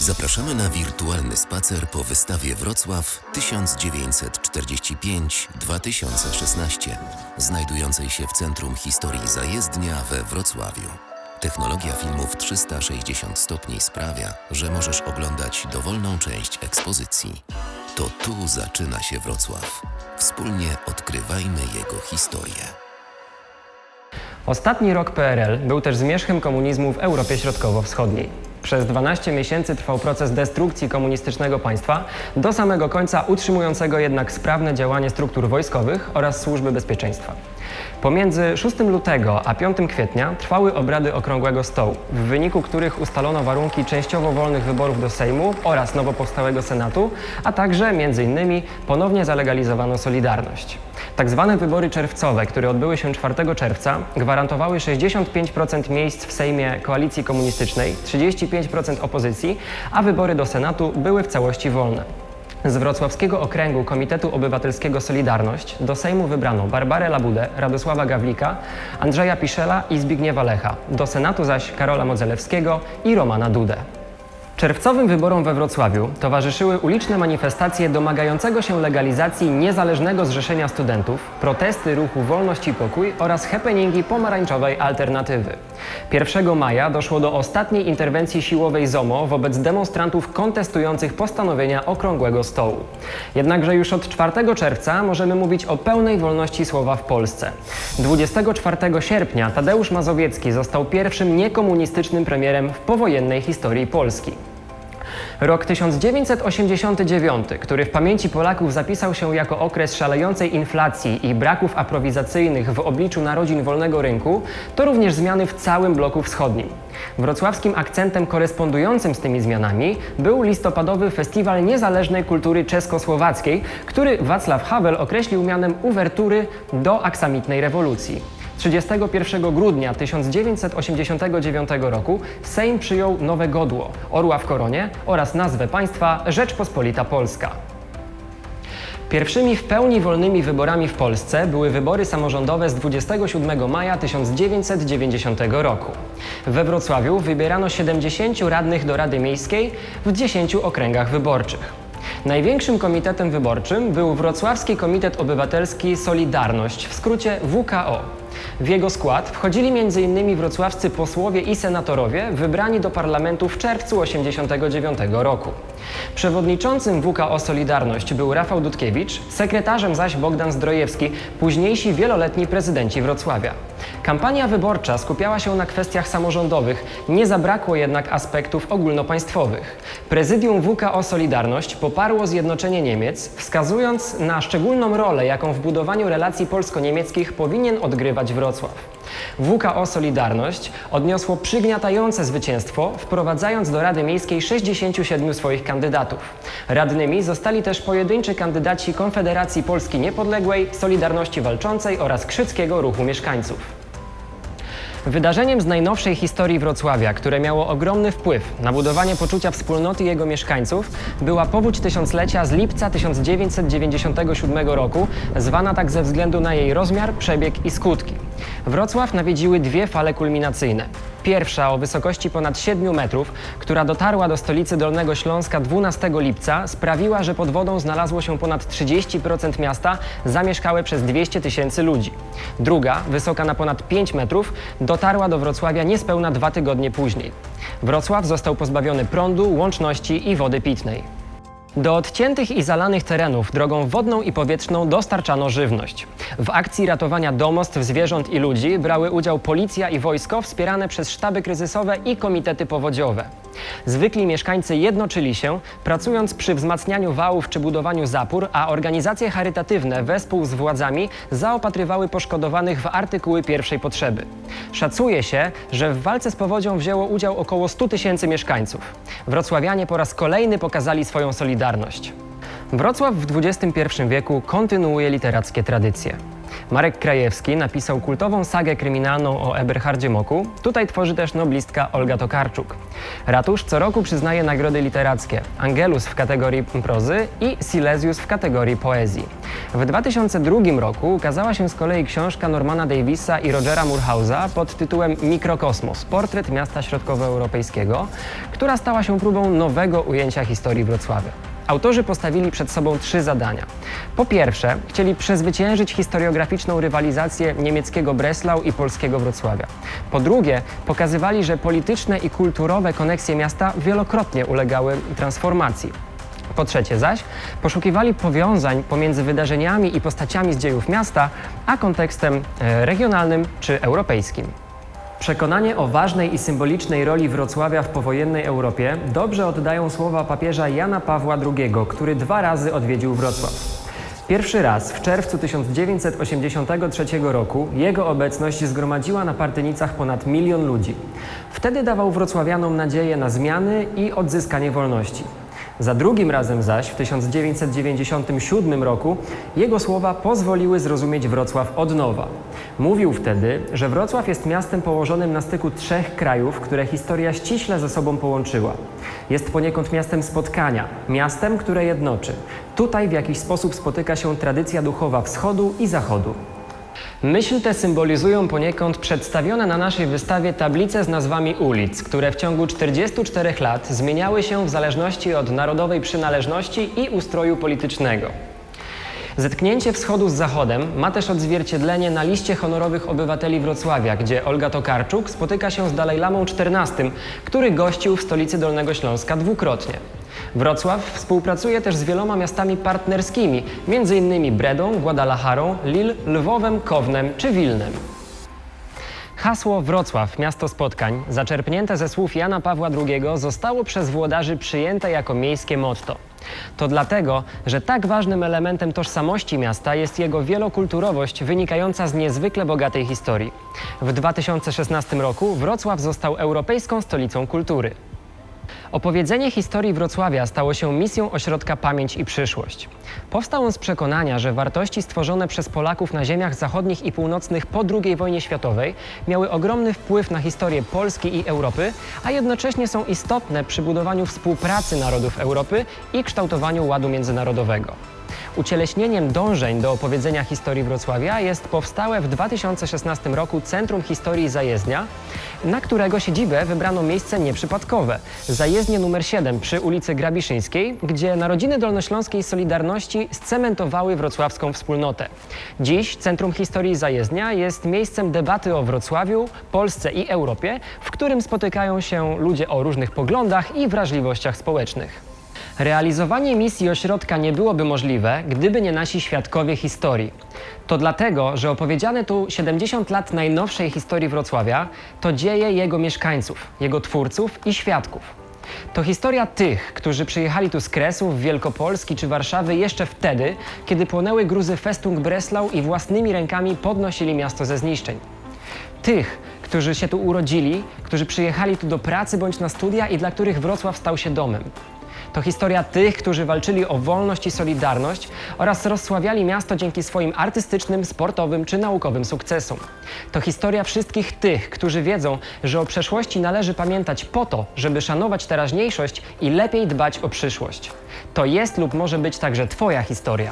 Zapraszamy na wirtualny spacer po wystawie Wrocław 1945-2016, znajdującej się w Centrum Historii Zajezdnia we Wrocławiu. Technologia filmu w 360 stopni sprawia, że możesz oglądać dowolną część ekspozycji. To tu zaczyna się Wrocław. Wspólnie odkrywajmy jego historię. Ostatni rok PRL był też zmierzchem komunizmu w Europie Środkowo-Wschodniej. Przez 12 miesięcy trwał proces destrukcji komunistycznego państwa, do samego końca utrzymującego jednak sprawne działanie struktur wojskowych oraz służby bezpieczeństwa. Pomiędzy 6 lutego a 5 kwietnia trwały obrady Okrągłego Stołu, w wyniku których ustalono warunki częściowo wolnych wyborów do Sejmu oraz nowo powstałego Senatu, a także m.in. ponownie zalegalizowano Solidarność. Tak zwane wybory czerwcowe, które odbyły się 4 czerwca, gwarantowały 65% miejsc w Sejmie Koalicji Komunistycznej, 35% opozycji, a wybory do Senatu były w całości wolne. Z wrocławskiego okręgu Komitetu Obywatelskiego Solidarność do Sejmu wybrano Barbarę Labudę, Radosława Gawlika, Andrzeja Piszela i Zbigniewa Lecha, do Senatu zaś Karola Modzelewskiego i Romana Dudę. Czerwcowym wyborom we Wrocławiu towarzyszyły uliczne manifestacje domagającego się legalizacji niezależnego zrzeszenia studentów, protesty ruchu Wolność i Pokój oraz happeningi pomarańczowej alternatywy. 1 maja doszło do ostatniej interwencji siłowej ZOMO wobec demonstrantów kontestujących postanowienia Okrągłego Stołu. Jednakże już od 4 czerwca możemy mówić o pełnej wolności słowa w Polsce. 24 sierpnia Tadeusz Mazowiecki został pierwszym niekomunistycznym premierem w powojennej historii Polski. Rok 1989, który w pamięci Polaków zapisał się jako okres szalejącej inflacji i braków aprowizacyjnych w obliczu narodzin wolnego rynku, to również zmiany w całym bloku wschodnim. Wrocławskim akcentem korespondującym z tymi zmianami był listopadowy Festiwal Niezależnej Kultury Czeskosłowackiej, który Václav Havel określił mianem uwertury do aksamitnej rewolucji. 31 grudnia 1989 roku Sejm przyjął nowe godło, orła w koronie oraz nazwę państwa Rzeczpospolita Polska. Pierwszymi w pełni wolnymi wyborami w Polsce były wybory samorządowe z 27 maja 1990 roku. We Wrocławiu wybierano 70 radnych do Rady Miejskiej w 10 okręgach wyborczych. Największym komitetem wyborczym był Wrocławski Komitet Obywatelski Solidarność, w skrócie WKO. W jego skład wchodzili m.in. wrocławscy posłowie i senatorowie wybrani do parlamentu w czerwcu 1989 roku. Przewodniczącym WKO Solidarność był Rafał Dudkiewicz, sekretarzem zaś Bogdan Zdrojewski, późniejsi wieloletni prezydenci Wrocławia. Kampania wyborcza skupiała się na kwestiach samorządowych, nie zabrakło jednak aspektów ogólnopaństwowych. Prezydium WKO Solidarność poparło zjednoczenie Niemiec, wskazując na szczególną rolę, jaką w budowaniu relacji polsko-niemieckich powinien odgrywać Wrocław. WKO Solidarność odniosło przygniatające zwycięstwo, wprowadzając do Rady Miejskiej 67 swoich kandydatów. Radnymi zostali też pojedynczy kandydaci Konfederacji Polski Niepodległej, Solidarności Walczącej oraz Krzyckiego Ruchu Mieszkańców. Wydarzeniem z najnowszej historii Wrocławia, które miało ogromny wpływ na budowanie poczucia wspólnoty jego mieszkańców, była powódź tysiąclecia z lipca 1997 roku, zwana tak ze względu na jej rozmiar, przebieg i skutki. Wrocław nawiedziły dwie fale kulminacyjne. Pierwsza o wysokości ponad 7 metrów, która dotarła do stolicy Dolnego Śląska 12 lipca, sprawiła, że pod wodą znalazło się ponad 30% miasta zamieszkałe przez 200 000 ludzi. Druga, wysoka na ponad 5 metrów, dotarła do Wrocławia niespełna 2 tygodnie później. Wrocław został pozbawiony prądu, łączności i wody pitnej. Do odciętych i zalanych terenów drogą wodną i powietrzną dostarczano żywność. W akcji ratowania domostw, zwierząt i ludzi brały udział policja i wojsko wspierane przez sztaby kryzysowe i komitety powodziowe. Zwykli mieszkańcy jednoczyli się, pracując przy wzmacnianiu wałów czy budowaniu zapór, a organizacje charytatywne wespół z władzami zaopatrywały poszkodowanych w artykuły pierwszej potrzeby. Szacuje się, że w walce z powodzią wzięło udział około 100 000 mieszkańców. Wrocławianie po raz kolejny pokazali swoją solidarność. Wrocław w XXI wieku kontynuuje literackie tradycje. Marek Krajewski napisał kultową sagę kryminalną o Eberhardzie Moku. Tutaj tworzy też noblistka Olga Tokarczuk. Ratusz co roku przyznaje nagrody literackie. Angelus w kategorii prozy i Silesius w kategorii poezji. W 2002 roku ukazała się z kolei książka Normana Davisa i Rogera Murhausa pod tytułem Mikrokosmos – portret miasta środkowoeuropejskiego, która stała się próbą nowego ujęcia historii Wrocławia. Autorzy postawili przed sobą 3 zadania. Po pierwsze, chcieli przezwyciężyć historiograficzną rywalizację niemieckiego Breslau i polskiego Wrocławia. Po drugie, pokazywali, że polityczne i kulturowe koneksje miasta wielokrotnie ulegały transformacji. Po trzecie zaś, poszukiwali powiązań pomiędzy wydarzeniami i postaciami z dziejów miasta, a kontekstem regionalnym czy europejskim. Przekonanie o ważnej i symbolicznej roli Wrocławia w powojennej Europie dobrze oddają słowa papieża Jana Pawła II, który 2 razy odwiedził Wrocław. Pierwszy raz w czerwcu 1983 roku jego obecność zgromadziła na Partynicach ponad 1 000 000 ludzi. Wtedy dawał wrocławianom nadzieję na zmiany i odzyskanie wolności. Za drugim razem zaś, w 1997 roku, jego słowa pozwoliły zrozumieć Wrocław od nowa. Mówił wtedy, że Wrocław jest miastem położonym na styku 3 krajów, które historia ściśle ze sobą połączyła. Jest poniekąd miastem spotkania, miastem, które jednoczy. Tutaj w jakiś sposób spotyka się tradycja duchowa wschodu i zachodu. Myśl tę symbolizują poniekąd przedstawione na naszej wystawie tablice z nazwami ulic, które w ciągu 44 lat zmieniały się w zależności od narodowej przynależności i ustroju politycznego. Zetknięcie wschodu z zachodem ma też odzwierciedlenie na liście honorowych obywateli Wrocławia, gdzie Olga Tokarczuk spotyka się z Dalajlamą XIV, który gościł w stolicy Dolnego Śląska 2-krotnie. Wrocław współpracuje też z wieloma miastami partnerskimi, m.in. Bredą, Guadalajarą, Lille, Lwowem, Kownem czy Wilnem. Hasło Wrocław, miasto spotkań, zaczerpnięte ze słów Jana Pawła II, zostało przez włodarzy przyjęte jako miejskie motto. To dlatego, że tak ważnym elementem tożsamości miasta jest jego wielokulturowość wynikająca z niezwykle bogatej historii. W 2016 roku Wrocław został Europejską Stolicą Kultury. Opowiedzenie historii Wrocławia stało się misją ośrodka Pamięć i Przyszłość. Powstał on z przekonania, że wartości stworzone przez Polaków na ziemiach zachodnich i północnych po II wojnie światowej miały ogromny wpływ na historię Polski i Europy, a jednocześnie są istotne przy budowaniu współpracy narodów Europy i kształtowaniu ładu międzynarodowego. Ucieleśnieniem dążeń do opowiedzenia historii Wrocławia jest powstałe w 2016 roku Centrum Historii Zajezdnia, na którego siedzibę wybrano miejsce nieprzypadkowe – Zajezdnię nr 7 przy ulicy Grabiszyńskiej, gdzie narodziny dolnośląskiej Solidarności scementowały wrocławską wspólnotę. Dziś Centrum Historii Zajezdnia jest miejscem debaty o Wrocławiu, Polsce i Europie, w którym spotykają się ludzie o różnych poglądach i wrażliwościach społecznych. Realizowanie misji ośrodka nie byłoby możliwe, gdyby nie nasi świadkowie historii. To dlatego, że opowiedziane tu 70 lat najnowszej historii Wrocławia to dzieje jego mieszkańców, jego twórców i świadków. To historia tych, którzy przyjechali tu z Kresów, Wielkopolski czy Warszawy jeszcze wtedy, kiedy płonęły gruzy Festung Breslau i własnymi rękami podnosili miasto ze zniszczeń. Tych, którzy się tu urodzili, którzy przyjechali tu do pracy bądź na studia i dla których Wrocław stał się domem. To historia tych, którzy walczyli o wolność i solidarność oraz rozsławiali miasto dzięki swoim artystycznym, sportowym czy naukowym sukcesom. To historia wszystkich tych, którzy wiedzą, że o przeszłości należy pamiętać po to, żeby szanować teraźniejszość i lepiej dbać o przyszłość. To jest lub może być także Twoja historia.